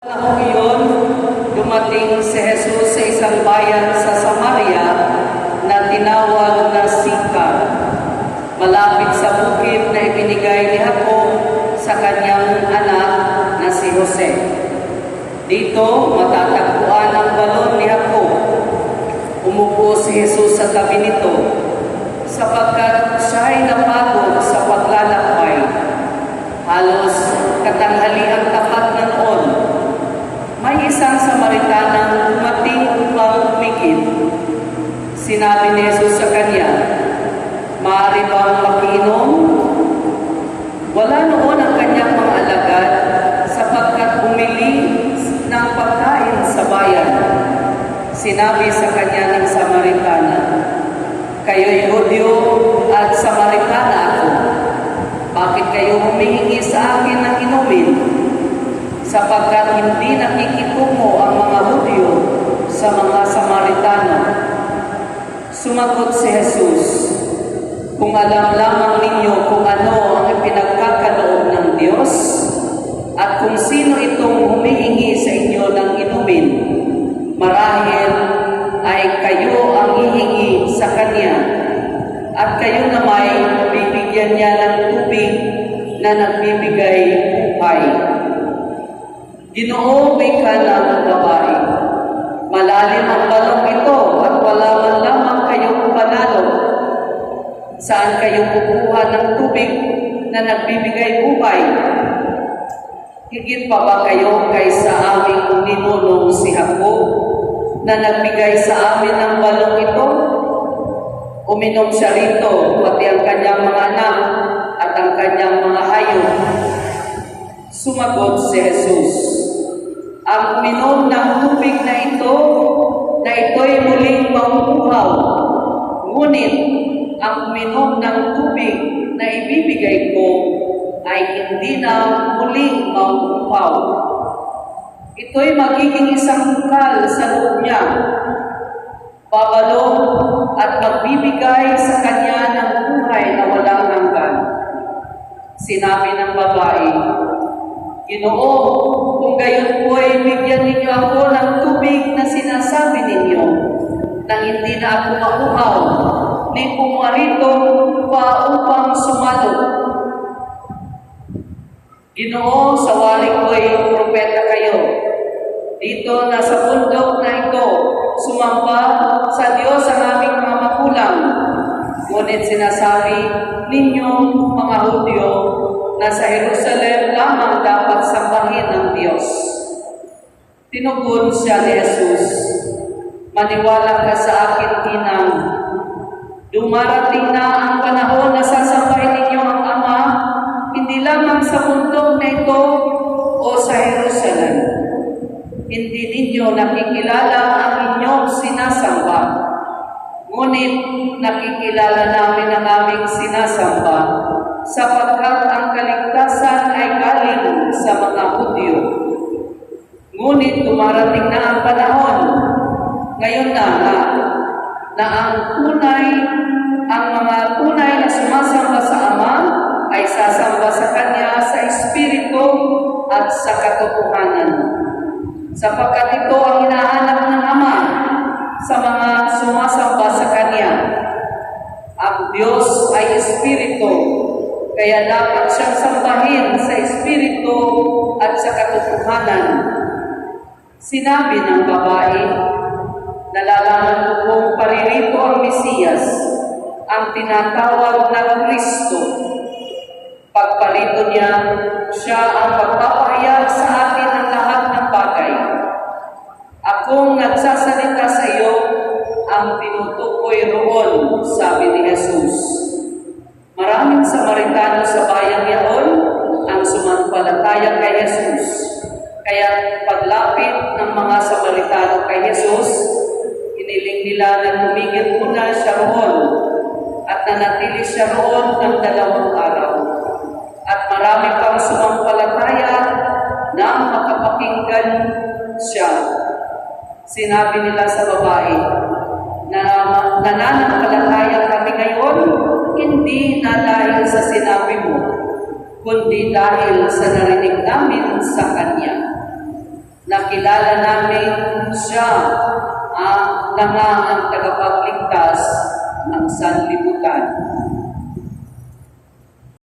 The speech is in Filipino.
Panahon iyon, dumating si Jesus sa isang bayan sa Samaria na tinawag na Sicar, malapit sa bukid na ibinigay ni Jacob sa kanyang anak na si Jose. Dito, matatagpuan ang balon ni Jacob. Umupo si Jesus sa tabi nito, sapagkat siya'y napagod sa paglalakbay. Halos katanghaliang tapat na noon, may isang Samaritanang dumating upang umigit. Sinabi ni Jesus sa kanya, "Maaari bang makiinom?" Wala noon ang kanyang mga alagad sapagkat bumili ng pagkain sa bayan. Sinabi sa kanya ng Samaritana, "Kayo'y Hudyo at Samaritana ako. Bakit kayo humihingi sa akin ng inumin? Sapagkat hindi nakikitungo ang mga Hudyo sa mga Samaritano." Sumagot si Jesus, "Kung alam lamang ninyo kung ano ang ipinagkakaloob ng Diyos, at kung sino itong humihingi sa inyo ng inumin, marahil ay kayo ang hihingi sa Kanya, at kayo namay bibigyan niya ng tubig na nagbibigay buhay." Ginoo, wika ng babae, "Malalim ang balong ito at wala man lamang kayong panalo. Saan kayo kukuha ng tubig na nagbibigay buhay? Higit pa ba kayo kaysa aming ninunong si Jacob na nagbigay sa amin ng balong ito? Uminom siya rito, pati ang kanyang mga anak at ang kanyang mga hayop." Sumagot si Jesus, "Ang uminom ng tubig na ito'y muling mabubuhaw. Ngunit ang uminom ng tubig na ibibigay ko ay hindi na muling mabubuhaw. Ito'y magiging isang bukal sa loob niya, babalong at magbibigay sa kanya ng buhay na walang hanggan." Sinabi ng babae, "Ginoo, kung gayon po'y bigyan ninyo ako ng tubig na sinasabi ninyo, nang hindi na ako mauhaw, ni pumarito pa upang sumalo." "Ginoo, sa wari ko'y propeta kayo. Dito na sa bundok na ito, sumamba sa Diyos ang aming mga magulang. Ngunit sinasabi ninyong mga Hudyo na sa Jerusalem lamang dapat sambahin ng Diyos." Tinugon siya ni Jesus, "Maniwala ka sa akin, inang. Dumarating na ang panahon na sasambahin ninyo ang Ama, hindi lamang sa bundok na ito o sa Jerusalem. Hindi ninyo nakikilala ang inyong sinasamba. Ngunit nakikilala namin ang aming sinasamba, sapagkat ang kaligtasan ay galing sa mga Hudyo. Ngunit dumarating na ang panahon, ngayon na ang mga tunay na sumasamba sa Ama ay sasamba sa Kanya sa Espiritu at sa katotohanan. Sapagkat ito ang hinahanap ng Ama sa mga sumasamba sa Kanya. Ang Diyos ay Espiritu, kaya dapat siyang sambahin sa Espiritu at sa katotohanan." Sinabi ng babae, "Nalalaman ko kung paririto ang Mesiyas, ang tinatawag na Kristo. Pagparito niya, siya ang pagpapahayag sa atin ng lahat ng bagay. Akong nagsasalita sa iyo, ang tinutukoy roon," sabi ni Jesus. Maraming Samaritano sa bayang yaon ang sumampalataya kay Jesus. Kaya paglapit ng mga Samaritano kay Jesus, hiniling nila na tumigil muna siya roon at nanatili siya roon ng 2 araw. At marami pang sumampalataya nang makapakinggan siya. Sinabi nila sa babae, "Nananampalataya kami ngayon, hindi na dahil sa sinabi mo, kundi dahil sa narinig namin sa Kanya." Nakilala namin siya na nga ang tagapagligtas ng sanlibutan.